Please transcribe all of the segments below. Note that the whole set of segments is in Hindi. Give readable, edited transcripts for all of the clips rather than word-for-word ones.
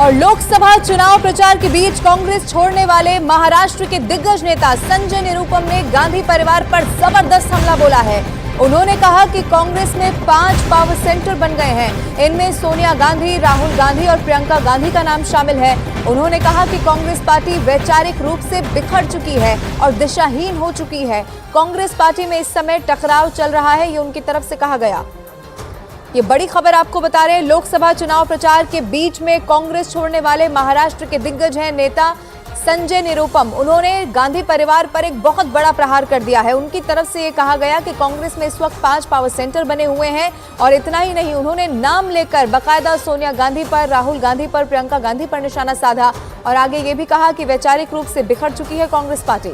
और लोकसभा चुनाव प्रचार के बीच कांग्रेस छोड़ने वाले महाराष्ट्र के दिग्गज नेता संजय निरुपम ने गांधी परिवार पर जबरदस्त हमला बोला है। उन्होंने कहा कि कांग्रेस में 5 पावर सेंटर बन गए हैं। इनमें सोनिया गांधी, राहुल गांधी और प्रियंका गांधी का नाम शामिल है। उन्होंने कहा कि कांग्रेस पार्टी वैचारिक रूप से बिखर चुकी है और दिशाहीन हो चुकी है। कांग्रेस पार्टी में इस समय टकराव चल रहा है, ये उनकी तरफ से कहा गया। ये बड़ी खबर आपको बता रहे हैं, लोकसभा चुनाव प्रचार के बीच में कांग्रेस छोड़ने वाले महाराष्ट्र के दिग्गज हैं नेता संजय निरुपम। उन्होंने गांधी परिवार पर एक बहुत बड़ा प्रहार कर दिया है। उनकी तरफ से ये कहा गया कि कांग्रेस में इस वक्त 5 पावर सेंटर बने हुए हैं और इतना ही नहीं, उन्होंने नाम लेकर बाकायदा सोनिया गांधी पर, राहुल गांधी पर, प्रियंका गांधी पर निशाना साधा और आगे ये भी कहा कि वैचारिक रूप से बिखर चुकी है कांग्रेस पार्टी।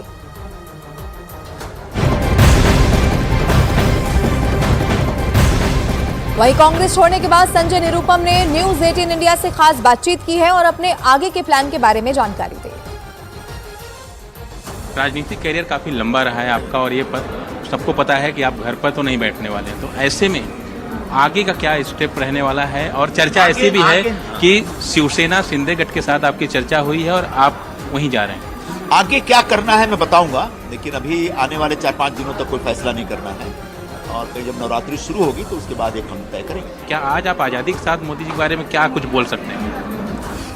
वहीं कांग्रेस छोड़ने के बाद संजय निरुपम ने न्यूज 18 इंडिया से खास बातचीत की है और अपने आगे के प्लान के बारे में जानकारी दी। राजनीतिक करियर काफ़ी लंबा रहा है आपका और ये सबको पता है कि आप घर पर तो नहीं बैठने वाले, तो ऐसे में आगे का क्या स्टेप रहने वाला है? और चर्चा ऐसी भी है कि शिवसेना शिंदे गठ के साथ आपकी चर्चा हुई है और आप वहीं जा रहे हैं। आगे क्या करना है मैं बताऊंगा, लेकिन अभी आने वाले 4-5 दिनों तक कोई फैसला नहीं करना है और फिर जब नवरात्रि शुरू होगी तो उसके बाद एक हम तय करेंगे। क्या आज आप आज़ादी के साथ मोदी जी के बारे में क्या कुछ बोल सकते हैं?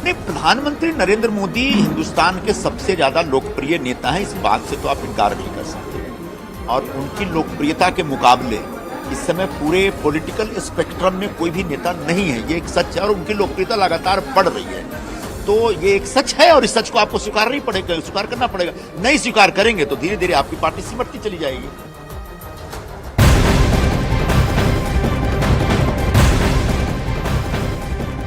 नहीं, प्रधानमंत्री नरेंद्र मोदी हिंदुस्तान के सबसे ज्यादा लोकप्रिय नेता हैं, इस बात से तो आप इनकार नहीं कर सकते। और उनकी लोकप्रियता के मुकाबले इस समय पूरे पॉलिटिकल स्पेक्ट्रम में कोई भी नेता नहीं है, ये एक सच है। और उनकी लोकप्रियता लगातार बढ़ रही है, तो ये एक सच है और इस सच को आपको स्वीकार करना पड़ेगा। नहीं स्वीकार करेंगे तो धीरे धीरे आपकी पार्टी सिमटती चली जाएगी।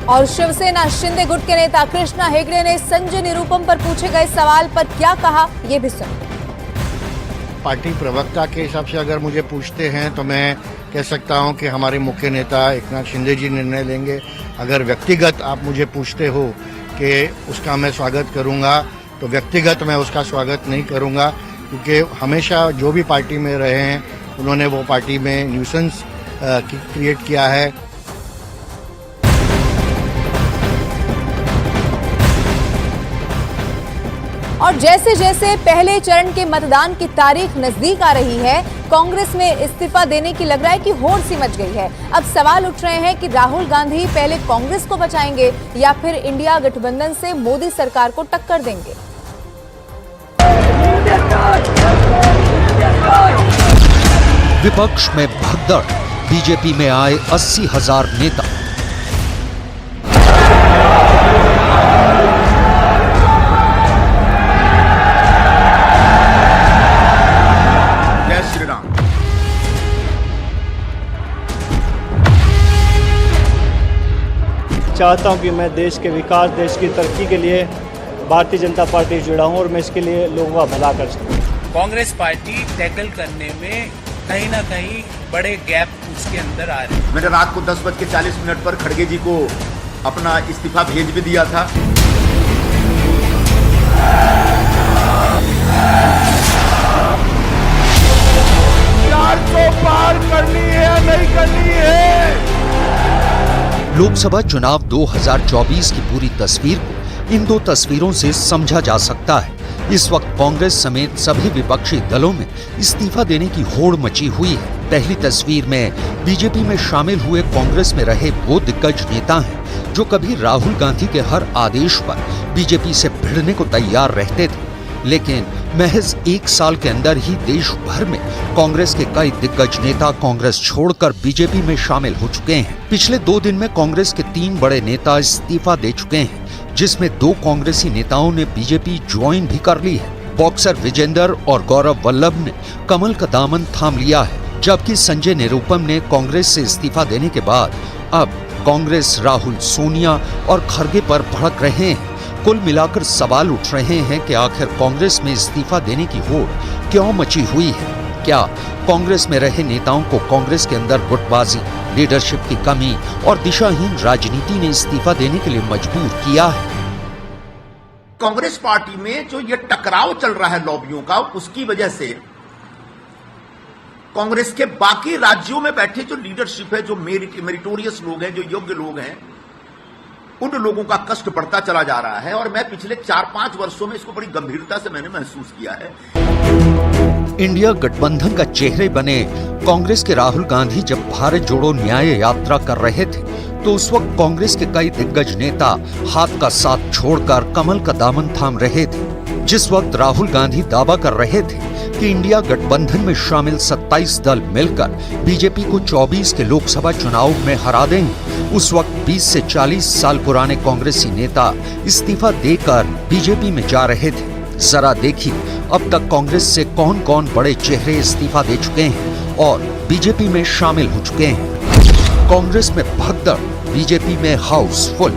और शिवसेना शिंदे गुट के नेता कृष्णा हेगड़े ने संजय निरुपम पर पूछे गए सवाल पर क्या कहा, ये भी सुनिए। पार्टी प्रवक्ता के हिसाब से अगर मुझे पूछते हैं तो मैं कह सकता हूं कि हमारे मुख्य नेता एकनाथ शिंदे जी निर्णय लेंगे। अगर व्यक्तिगत आप मुझे पूछते हो कि उसका मैं स्वागत करूंगा, तो व्यक्तिगत मैं उसका स्वागत नहीं करूंगा, क्योंकि हमेशा जो भी पार्टी में रहे हैं उन्होंने वो पार्टी में न्यूसेंस क्रिएट किया है। और जैसे जैसे पहले चरण के मतदान की तारीख नजदीक आ रही है, कांग्रेस में इस्तीफा देने की लग रहा है कि होड़ सी मच गई है। अब सवाल उठ रहे हैं कि राहुल गांधी पहले कांग्रेस को बचाएंगे या फिर इंडिया गठबंधन से मोदी सरकार को टक्कर देंगे। विपक्ष में भगदड़, बीजेपी में आए 80,000 नेता। चाहता हूं कि मैं देश के विकास, देश की तरक्की के लिए भारतीय जनता पार्टी जुड़ा हूं और मैं इसके लिए लोगों का भला कर सकूं। कांग्रेस पार्टी टैकल करने में कहीं ना कहीं बड़े गैप उसके अंदर आ रहे हैं। मैंने रात को 10:40 पर खड़गे जी को अपना इस्तीफा भेज भी दिया था। पार करनी है या नहीं करनी है? लोकसभा चुनाव 2024 की पूरी तस्वीर को इन 2 तस्वीरों से समझा जा सकता है। इस वक्त कांग्रेस समेत सभी विपक्षी दलों में इस्तीफा देने की होड़ मची हुई है। पहली तस्वीर में बीजेपी में शामिल हुए कांग्रेस में रहे वो दिग्गज नेता हैं जो कभी राहुल गांधी के हर आदेश पर बीजेपी से भिड़ने को तैयार रहते थे, लेकिन महज 1 साल के अंदर ही देश भर में कांग्रेस के कई दिग्गज नेता कांग्रेस छोड़कर बीजेपी में शामिल हो चुके हैं। पिछले 2 दिन में कांग्रेस के 3 बड़े नेता इस्तीफा दे चुके हैं, जिसमें 2 कांग्रेसी नेताओं ने बीजेपी ज्वाइन भी कर ली है। बॉक्सर विजेंदर और गौरव वल्लभ ने कमल का दामन थाम लिया है, जबकि संजय निरुपम ने कांग्रेस से इस्तीफा देने के बाद अब कांग्रेस राहुल, सोनिया और खरगे पर भड़क रहे हैं। कुल मिलाकर सवाल उठ रहे हैं कि आखिर कांग्रेस में इस्तीफा देने की होड़ क्यों मची हुई है? क्या कांग्रेस में रहे नेताओं को कांग्रेस के अंदर गुटबाजी, लीडरशिप की कमी और दिशाहीन राजनीति ने इस्तीफा देने के लिए मजबूर किया है? कांग्रेस पार्टी में जो ये टकराव चल रहा है लॉबियों का, उसकी वजह से कांग्रेस के बाकी राज्यों में बैठे जो लीडरशिप है, जो मेरिटोरियस लोग हैं, जो योग्य लोग हैं, उन लोगों का कष्ट बढ़ता चला जा रहा है। और मैं पिछले 4-5 वर्षों में इसको बड़ी गंभीरता से मैंने महसूस किया है। इंडिया गठबंधन का चेहरे बने कांग्रेस के राहुल गांधी जब भारत जोड़ो न्याय यात्रा कर रहे थे तो उस वक्त कांग्रेस के कई दिग्गज नेता हाथ का साथ छोड़कर कमल का दामन थाम रहे थे। जिस वक्त राहुल गांधी दावा कर रहे थे कि इंडिया गठबंधन में शामिल 27 दल मिलकर बीजेपी को 24 के लोकसभा चुनाव में हरा देंगे, उस वक्त 20 से 40 साल पुराने कांग्रेसी नेता इस्तीफा देकर बीजेपी में जा रहे थे। जरा देखिए अब तक कांग्रेस से कौन कौन बड़े चेहरे इस्तीफा दे चुके हैं और बीजेपी में शामिल हो चुके हैं। कांग्रेस में भगदड़, बीजेपी में हाउसफुल।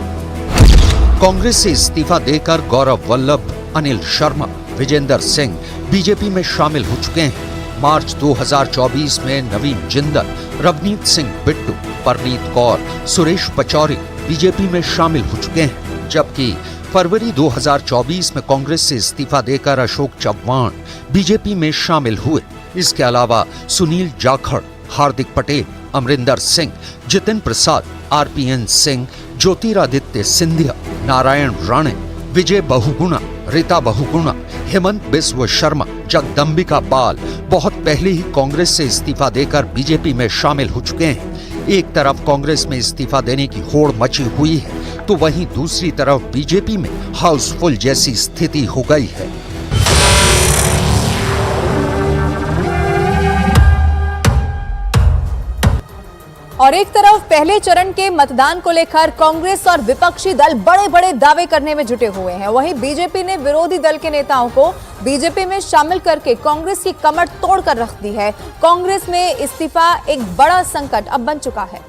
कांग्रेस से इस्तीफा देकर गौरव वल्लभ, अनिल शर्मा, विजेंद्र सिंह बीजेपी में शामिल हो चुके हैं। मार्च 2024 में नवीन जिंदल, रवनीत सिंह बिट्टू, परनीत कौर, सुरेश पचौरी बीजेपी में शामिल हो चुके हैं, जबकि फरवरी 2024 में कांग्रेस से इस्तीफा देकर अशोक चव्हाण बीजेपी में शामिल हुए। इसके अलावा सुनील जाखड़, हार्दिक पटेल, अमरिंदर सिंह, जितिन प्रसाद, आरपीएन सिंह, ज्योतिरादित्य सिंधिया, नारायण राणे, विजय बहुगुणा, रीता बहुगुणा, हेमंत बिस्व शर्मा, जगदम्बिका पाल बहुत पहले ही कांग्रेस से इस्तीफा देकर बीजेपी में शामिल हो चुके हैं। एक तरफ कांग्रेस में इस्तीफा देने की होड़ मची हुई है तो वहीं दूसरी तरफ बीजेपी में हाउसफुल जैसी स्थिति हो गई है। और एक तरफ पहले चरण के मतदान को लेकर कांग्रेस और विपक्षी दल बड़े बड़े दावे करने में जुटे हुए हैं, वहीं बीजेपी ने विरोधी दल के नेताओं को बीजेपी में शामिल करके कांग्रेस की कमर तोड़कर रख दी है। कांग्रेस में इस्तीफा एक बड़ा संकट अब बन चुका है।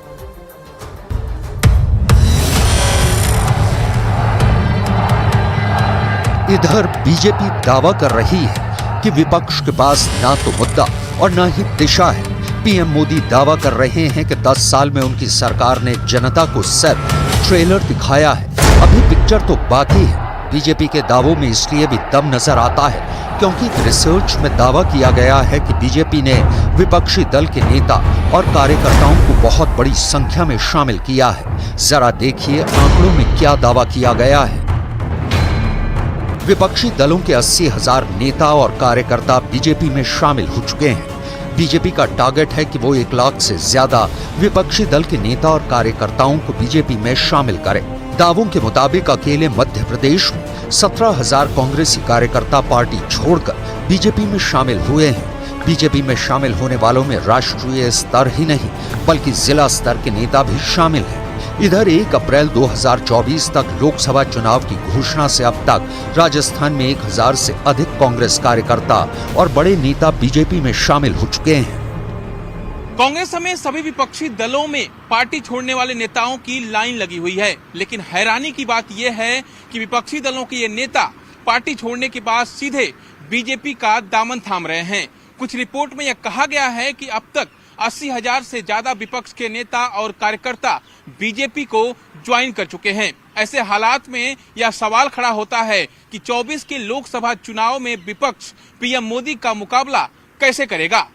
इधर बीजेपी दावा कर रही है कि विपक्ष के पास ना तो मुद्दा और ना ही दिशा है। पीएम मोदी दावा कर रहे हैं कि 10 साल में उनकी सरकार ने जनता को सिर्फ ट्रेलर दिखाया है, अभी पिक्चर तो बाकी है। बीजेपी के दावों में इसलिए भी दम नजर आता है क्योंकि रिसर्च में दावा किया गया है कि बीजेपी ने विपक्षी दल के नेता और कार्यकर्ताओं को बहुत बड़ी संख्या में शामिल किया है। जरा देखिए आंकड़ों में क्या दावा किया गया है। विपक्षी दलों के 80,000 नेता और कार्यकर्ता बीजेपी में शामिल हो चुके हैं। बीजेपी का टारगेट है कि वो 1 लाख से ज्यादा विपक्षी दल के नेता और कार्यकर्ताओं को बीजेपी में शामिल करे। दावों के मुताबिक अकेले मध्य प्रदेश में 17,000 कांग्रेसी कार्यकर्ता पार्टी छोड़कर बीजेपी में शामिल हुए हैं। बीजेपी में शामिल होने वालों में राष्ट्रीय स्तर ही नहीं बल्कि जिला स्तर के नेता भी शामिल हैं। इधर 1 अप्रैल 2024 तक लोकसभा चुनाव की घोषणा से अब तक राजस्थान में 1000 से अधिक कांग्रेस कार्यकर्ता और बड़े नेता बीजेपी में शामिल हो चुके हैं। कांग्रेस समेत सभी विपक्षी दलों में पार्टी छोड़ने वाले नेताओं की लाइन लगी हुई है, लेकिन हैरानी की बात यह है कि विपक्षी दलों के ये नेता पार्टी छोड़ने के बाद सीधे बीजेपी का दामन थाम रहे हैं। कुछ रिपोर्ट में यह कहा गया है कि अब तक 80,000 से ज्यादा विपक्ष के नेता और कार्यकर्ता बीजेपी को ज्वाइन कर चुके हैं। ऐसे हालात में यह सवाल खड़ा होता है कि 24 के लोकसभा चुनाव में विपक्ष पीएम मोदी का मुकाबला कैसे करेगा।